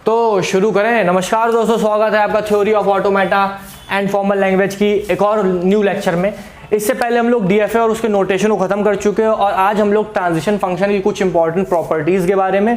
तो शुरू करें। नमस्कार दोस्तों, स्वागत है आपका theory of automata and formal language की एक और न्यू लेक्चर में। इससे पहले हम लोग डीएफए और उसके नोटेशन को खत्म कर चुके हैं और आज हम लोग ट्रांजिशन फंक्शन की कुछ इंपॉर्टेंट प्रॉपर्टीज के बारे में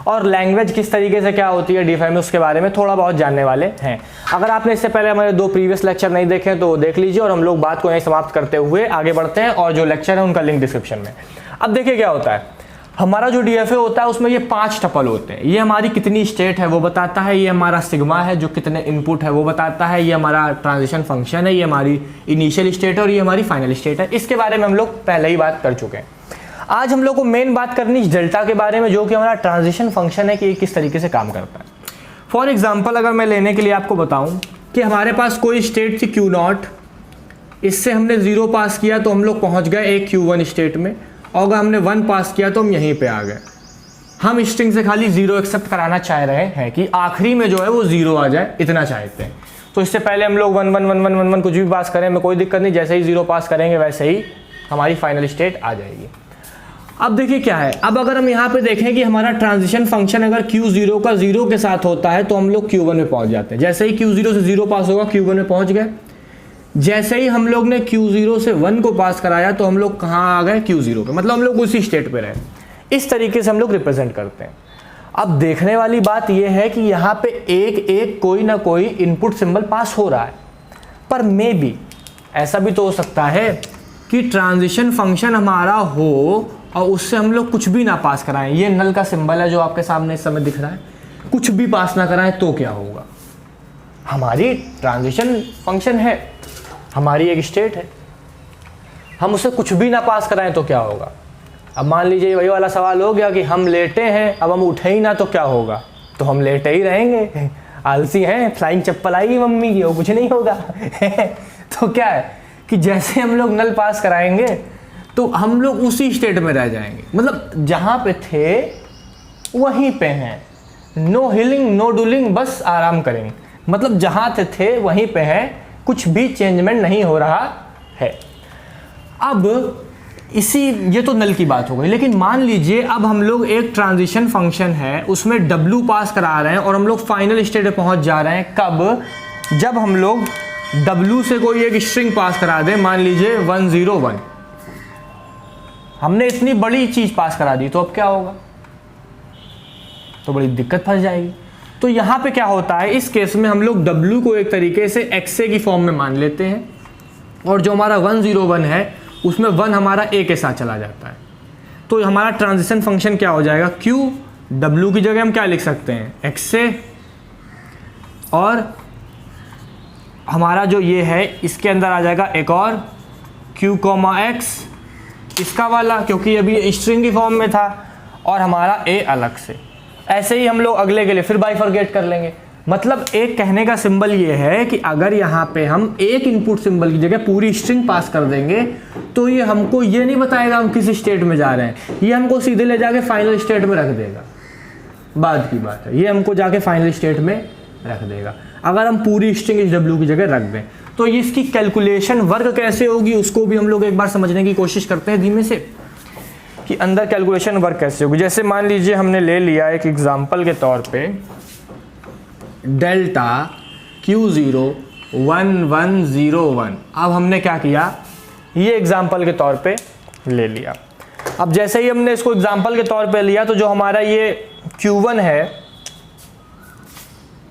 और लैंग्वेज किस तरीके से क्या होती है डीएफए में उसके बारे में थोड़ा बहुत जानने वाले हैं। अगर आपने इससे पहले हमारे 2 प्रीवियस लेक्चर नहीं देखे तो देख लीजिए और हम लोग बात को यहीं समाप्त करते हुए आगे बढ़ते हैं और जो लेक्चर है उनका लिंक डिस्क्रिप्शन में। अब देखिए क्या होता है, हमारा जो डीएफए होता है उसमें ये 5 टपल होते हैं। ये हमारी कितनी स्टेट है वो बताता है, ये हमारा सिग्मा है जो कितने इनपुट है वो बताता है, ये हमारा ट्रांजिशन फंक्शन है, ये हमारी इनिशियल स्टेट है और ये हमारी फाइनल स्टेट है। इसके बारे में हम लोग पहले ही बात कर चुके हैं। आज हम लोग को मेन बात करनी है डेल्टा के बारे में, जो कि हमारा ट्रांजिशन फंक्शन है कि ये किस तरीके से काम करता है। फॉर एग्जाम्पल अगर मैं लेने के लिए आपको बताऊं कि हमारे पास कोई स्टेट थी Q0, इससे हमने 0 पास किया तो हम लोग पहुंच गए एक Q1 स्टेट में, और अगर हमने 1 पास किया तो हम यहीं पे आ गए। हम स्ट्रिंग से खाली 0 एक्सेप्ट कराना चाह रहे हैं कि आखिरी में जो है वो 0 आ जाए, इतना चाहते हैं। तो इससे पहले हम लोग 1 1 1 1 1 1 कुछ भी पास करें में कोई दिक्कत नहीं, जैसे ही 0 पास करेंगे वैसे ही हमारी फाइनल स्टेट आ जाएगी। अब देखिए क्या है, अब अगर हम यहाँ पे देखें कि हमारा ट्रांजिशन फंक्शन अगर Q0 का 0 के साथ होता है तो हम लोग Q1 में पहुंच जाते हैं। जैसे ही Q0 से 0 पास होगा Q1 में पहुंच गए। जैसे ही हम लोग ने Q0 से 1 को पास कराया तो हम लोग कहाँ आ गए, Q0 पे, मतलब हम लोग उसी स्टेट पे रहे। इस तरीके से हम लोग रिप्रेजेंट करते हैं। अब देखने वाली बात यह है कि यहाँ पे एक एक कोई ना कोई इनपुट सिंबल पास हो रहा है, पर मे बी ऐसा भी तो हो सकता है कि ट्रांजिशन फंक्शन हमारा हो और उससे हम लोग कुछ भी ना पास कराएं। ये नल का सिंबल है जो आपके सामने इस समय दिख रहा है, कुछ भी पास ना कराएं तो क्या होगा। हमारी ट्रांजिशन फंक्शन है, हमारी एक स्टेट है, हम उसे कुछ भी ना पास कराएं तो क्या होगा। अब मान लीजिए वही वाला सवाल हो गया कि हम लेटे हैं, अब हम उठे ही ना तो क्या होगा। तो हम लेटे ही रहेंगे, आलसी हैं, फ्लाइंग चप्पल आएगी मम्मी की, वो कुछ नहीं होगा। तो क्या है कि जैसे हम लोग नल पास कराएंगे तो हम लोग उसी स्टेट में रह जाएंगे, मतलब जहां पे थे वहीं पे हैं। नो हिलिंग नो डूलिंग, बस आराम करेंगे, मतलब जहां थे वहीं पे हैं, कुछ भी चेंजमेंट नहीं हो रहा है। अब ये तो नल की बात हो गई, लेकिन मान लीजिए अब हम लोग एक ट्रांजिशन फंक्शन है उसमें W पास करा रहे हैं और हम लोग फाइनल स्टेट पे पहुंच जा रहे हैं। कब? जब हम लोग W से कोई एक स्ट्रिंग पास करा दें, मान लीजिए 101, हमने इतनी बड़ी चीज पास करा दी तो अब क्या होगा, तो बड़ी दिक्कत फंस जाएगी। तो यहां पे क्या होता है, इस केस में हम लोग W को एक तरीके से XA की फॉर्म में मान लेते हैं और जो हमारा 101 है उसमें 1 हमारा A के साथ चला जाता है। तो हमारा ट्रांजिशन फंक्शन क्या हो जाएगा, Q, W की जगह हम क्या लिख सकते हैं, XA, और हमारा जो ये है इसके अंदर आ जाएगा एक और Q, X, इसका वाला, क्योंकि अभी स्ट्रिंग की फॉर्म में था, और हमारा A अलग से। ऐसे ही हम लोग अगले के लिए फिर बाइफरगेट कर लेंगे। मतलब एक कहने का सिंबल ये है कि अगर यहाँ पे हम एक इनपुट सिंबल की जगह पूरी स्ट्रिंग पास कर देंगे तो ये हमको ये नहीं बताएगा हम किस स्टेट में जा रहे हैं, ये हमको सीधे ले जाके फाइनल स्टेट में रख देगा। बाद की बात है, ये हमको जाके फाइनल स्टेट में रख देगा अगर हम पूरी स्ट्रिंग इस W की जगह रख दें। तो इसकी कैलकुलेशन वर्क कैसे होगी उसको भी हम लोग एक बार समझने की कोशिश करते हैं धीमे से, कि अंदर कैलकुलेशन वर्क कैसे होगी। जैसे मान लीजिए हमने ले लिया एक एग्जांपल के तौर पे डेल्टा Q0 1101। अब हमने क्या किया, ये एग्जांपल के तौर पे ले लिया। अब जैसे ही हमने इसको एग्जांपल के तौर पे लिया तो जो हमारा ये Q1 है,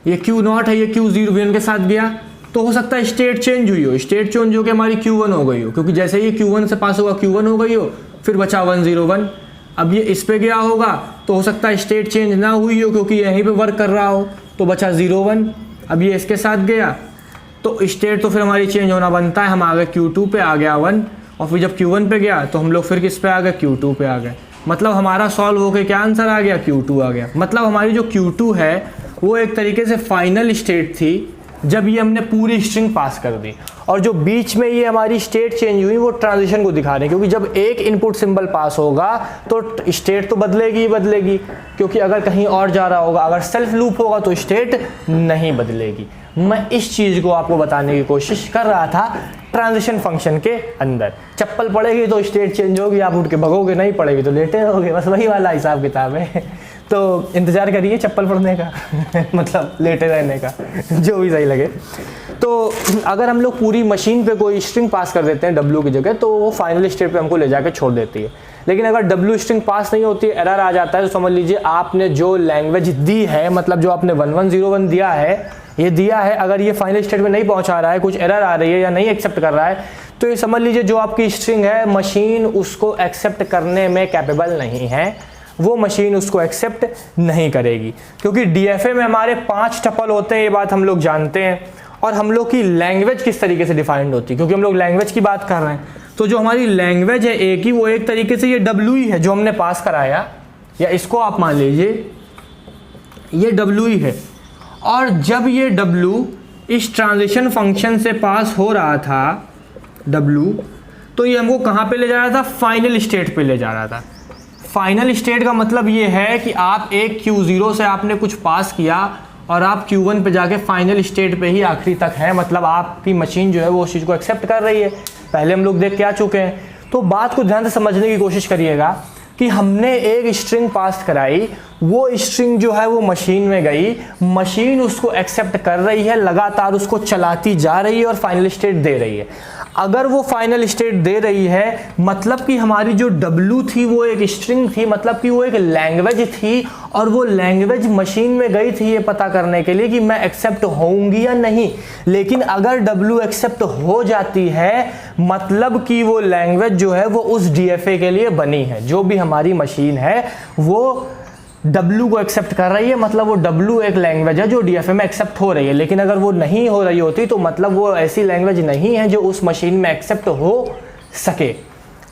ये Q0 है, ये Q01 के साथ गया, तो हो सकता है स्टेट चेंज हुई हो, स्टेट चेंज हो के हमारी Q1 हो गई हो, क्योंकि जैसे ही Q1 से पास होगा Q1 हो गई हो, फिर बचा 101। अब ये इस पे गया होगा तो हो सकता है स्टेट चेंज ना हुई हो क्योंकि यहीं पे वर्क कर रहा हो, तो बचा 01। अब ये इसके साथ गया तो स्टेट तो फिर हमारी चेंज होना बनता है, हम आ गए Q2 पे, आ गया 1, और फिर जब Q1 पे गया तो हम लोग फिर किस पे आ गए, Q2 पे आ गए। मतलब हमारा सॉल्व होके क्या आंसर आ गया, Q2 आ गया। मतलब हमारी जो Q2 है वो एक तरीके से फाइनल स्टेट थी जब ये हमने पूरी स्ट्रिंग पास कर दी, और जो बीच में ये हमारी स्टेट चेंज हुई वो ट्रांजिशन को दिखा रहे हैं, क्योंकि जब एक इनपुट सिंबल पास होगा तो स्टेट तो बदलेगी ही बदलेगी, क्योंकि अगर कहीं और जा रहा होगा, अगर सेल्फ लूप होगा तो स्टेट नहीं बदलेगी। मैं इस चीज़ को आपको बताने की कोशिश कर रहा था ट्रांजिशन फंक्शन के अंदर। चप्पल पड़ेगी तो स्टेट चेंज होगी, आप उठ के भगोगे, नहीं पड़ेगी तो लेटे रहोगे, बस वही वाला हिसाब किताब है। तो इंतज़ार करिए चप्पल पढ़ने का मतलब लेटे रहने का, जो भी सही लगे। तो अगर हम लोग पूरी मशीन पे कोई स्ट्रिंग पास कर देते हैं W की जगह, तो वो फाइनल स्टेट पे हमको ले जाके छोड़ देती है। लेकिन अगर W स्ट्रिंग पास नहीं होती, एरर आ जाता है, तो समझ लीजिए आपने जो लैंग्वेज दी है, मतलब जो आपने 1101 दिया है, ये दिया है, अगर ये फाइनल स्टेट में नहीं पहुंचा रहा है, कुछ एरर आ रही है या नहीं एक्सेप्ट कर रहा है, तो ये समझ लीजिए जो आपकी स्ट्रिंग है, मशीन उसको एक्सेप्ट करने में कैपेबल नहीं है, वो मशीन उसको एक्सेप्ट नहीं करेगी। क्योंकि DFA में हमारे 5 टपल होते हैं, ये बात हम लोग जानते हैं। और हम लोग की लैंग्वेज किस तरीके से डिफाइंड होती है, क्योंकि हम लोग लैंग्वेज की बात कर रहे हैं, तो जो हमारी लैंग्वेज है A की, वो एक तरीके से ये W ही है जो हमने पास कराया, या इसको आप मान लीजिए ये W ही है। और जब ये W इस ट्रांजिशन फंक्शन से पास हो रहा था W, तो ये हमको कहाँ पे ले जा रहा था, फाइनल स्टेट पे ले जा रहा था। फाइनल स्टेट का मतलब ये है कि आप एक Q0 से आपने कुछ पास किया और आप Q1 पे जाके फाइनल स्टेट पे ही आखिरी तक है, मतलब आपकी मशीन जो है वो उस चीज़ को एक्सेप्ट कर रही है। पहले हम लोग देख के आ चुके हैं। तो बात को ध्यान से समझने की कोशिश करिएगा कि हमने एक स्ट्रिंग पास कराई, वो स्ट्रिंग जो है वो मशीन में गई, मशीन उसको एक्सेप्ट कर रही है, लगातार उसको चलाती जा रही है और फाइनल स्टेट दे रही है। अगर वो फाइनल स्टेट दे रही है, मतलब कि हमारी जो W थी वो एक स्ट्रिंग थी, मतलब कि वो एक लैंग्वेज थी, और वो लैंग्वेज मशीन में गई थी ये पता करने के लिए कि मैं एक्सेप्ट होऊंगी या नहीं। लेकिन अगर W एक्सेप्ट हो जाती है, मतलब कि वो लैंग्वेज जो है वो उस DFA के लिए बनी है। जो भी हमारी मशीन है वो W को एक्सेप्ट कर रही है, मतलब वो W एक लैंग्वेज है जो DFA में एक्सेप्ट हो रही है। लेकिन अगर वो नहीं हो रही होती, तो मतलब वो ऐसी लैंग्वेज नहीं है जो उस मशीन में एक्सेप्ट हो सके।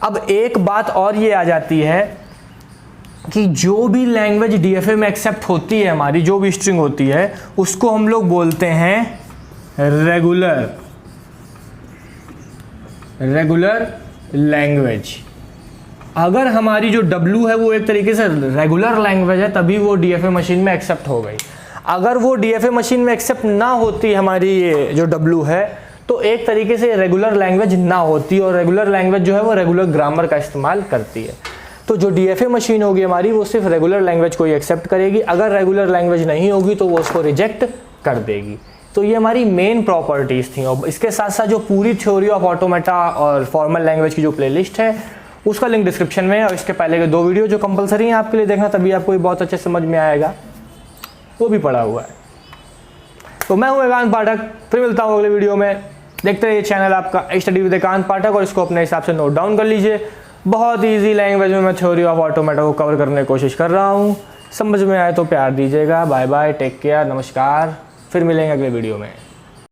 अब एक बात और ये आ जाती है कि जो भी लैंग्वेज DFA में एक्सेप्ट होती है, हमारी जो भी स्ट्रिंग होती है, उसको हम लोग बोलते हैं रेगुलर लैंग्वेज। अगर हमारी जो W है वो एक तरीके से रेगुलर लैंग्वेज है, तभी वो DFA मशीन में एक्सेप्ट हो गई। अगर वो DFA मशीन में एक्सेप्ट ना होती हमारी ये जो W है, तो एक तरीके से रेगुलर लैंग्वेज ना होती, और रेगुलर लैंग्वेज जो है वो रेगुलर ग्रामर का इस्तेमाल करती है। तो जो DFA मशीन होगी हमारी, वो सिर्फ रेगुलर लैंग्वेज को ही एक्सेप्ट करेगी। अगर रेगुलर लैंग्वेज नहीं होगी तो वो उसको रिजेक्ट कर देगी। तो ये हमारी मेन प्रॉपर्टीज़ थी। और इसके साथ साथ जो पूरी थ्योरी ऑफ ऑटोमेटा और फॉर्मल लैंग्वेज की जो प्लेलिस्ट है, उसका लिंक डिस्क्रिप्शन में है, और इसके पहले के 2 वीडियो जो कंपलसरी हैं आपके लिए देखना, तभी आपको बहुत अच्छे समझ में आएगा, वो भी पड़ा हुआ है। तो मैं हूँ एकांत पाठक, फिर मिलता हूँ अगले वीडियो में। देखते रहिए चैनल आपका स्टडी विद एकांत पाठक, और इसको अपने हिसाब से नोट डाउन कर लीजिए। बहुत ईजी लैंग्वेज में मैं थ्योरी ऑफ ऑटोमेटा को कवर करने की कोशिश कर रहा हूँ। समझ में आए तो प्यार दीजिएगा। बाय बाय, टेक केयर, नमस्कार, फिर मिलेंगे अगले वीडियो में।